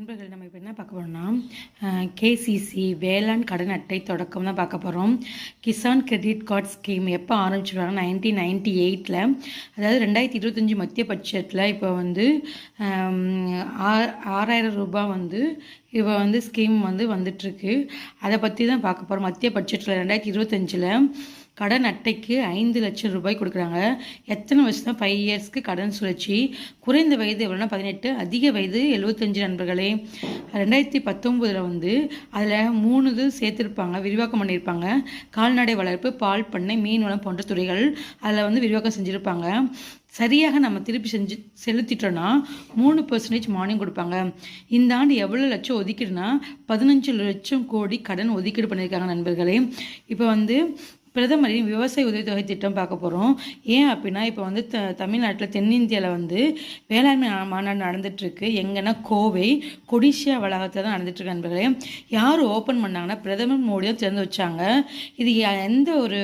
நண்பர்கள் நம்ம இப்போ என்ன பார்க்க போகிறோம்னா கேசிசி வேளாண் கடன் அட்டை தொடக்கம் தான் பார்க்க போகிறோம். கிசான் கிரெடிட் கார்டு ஸ்கீம் எப்போ ஆரம்பிச்சிருக்காங்க 1998, அதாவது 2025 மத்திய பட்ஜெட்டில் இப்போ வந்து 6,000 ரூபாய் வந்து இப்போ வந்து ஸ்கீம் வந்து வந்துட்டுருக்கு. அதை பற்றி தான் பார்க்க போகிறோம். மத்திய பட்ஜெட்டில் 2025 கடன் அட்டைக்கு 5 லட்சம் ரூபாய் கொடுக்குறாங்க. எத்தனை வருஷம் தான் 5 இயர்ஸ்க்கு கடன் சுழற்சி. குறைந்த வயது எவ்வளோனா 18, அதிக வயது 75 நண்பர்களே. 2019 வந்து அதில் 3 இது சேர்த்துருப்பாங்க, விரிவாக்கம் பண்ணியிருப்பாங்க. கால்நடை வளர்ப்பு, பால் பண்ணை, மீன் வளம் போன்ற துறைகள் அதில் வந்து விரிவாக்கம் செஞ்சுருப்பாங்க. சரியாக நம்ம திருப்பி செலுத்திட்டோன்னா 3% மானியம் கொடுப்பாங்க. இந்த ஆண்டு எவ்வளோ லட்சம் ஒதுக்கீடுனா 15 லட்சம் கோடி கடன் ஒதுக்கீடு பண்ணியிருக்காங்க நண்பர்களே. இப்போ வந்து பிரதமரின் விவசாய உதவித்தொகை திட்டம் பார்க்க போகிறோம். ஏன் அப்படின்னா இப்போ வந்து தமிழ்நாட்டில் தென்னிந்தியாவில் வந்து வேளாண்மை மாநாடு நடந்துட்டுருக்கு. எங்கன்னா கோவை கொடிசியா வளாகத்தில் தான் நடந்துட்டுருக்கு நண்பர்களே. யார் ஓப்பன் பண்ணாங்கன்னா பிரதமர் மோடி தான் திறந்து வச்சாங்க. இது எந்த ஒரு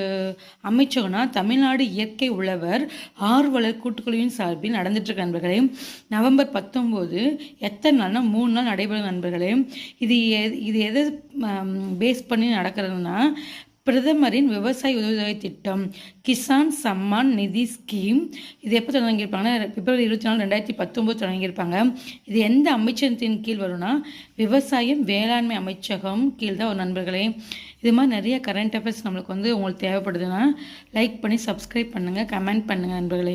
அமைச்சகம்னா தமிழ்நாடு இயற்கை உழவர் ஆர்வலர் கூட்டுக்குழுவின் சார்பில் நடந்துட்டுருக்கு நண்பர்களே. நவம்பர் 19 எத்தனை நாள்னா 3 நாள் நடைபெறும் நண்பர்களே. இது எதை பேஸ் பண்ணி நடக்கிறதுனா பிரதமரின் விவசாய உதவித்தொகை திட்டம் கிசான் சம்மான் நிதி ஸ்கீம். இது எப்போ தொடங்கியிருப்பாங்கன்னா பிப்ரவரி 24, 2019 தொடங்கியிருப்பாங்க. இது எந்த அமைச்சகத்தின் கீழ் வரும்னா விவசாயம் வேளாண்மை அமைச்சகம் கீழ் தான் ஒரு நண்பர்களே. இது மாதிரி நிறைய கரண்ட் அஃபேர்ஸ் நம்மளுக்கு வந்து உங்களுக்கு தேவைப்படுதுன்னா லைக் பண்ணி சப்ஸ்கிரைப் பண்ணுங்கள், கமெண்ட் பண்ணுங்கள் நண்பர்களே.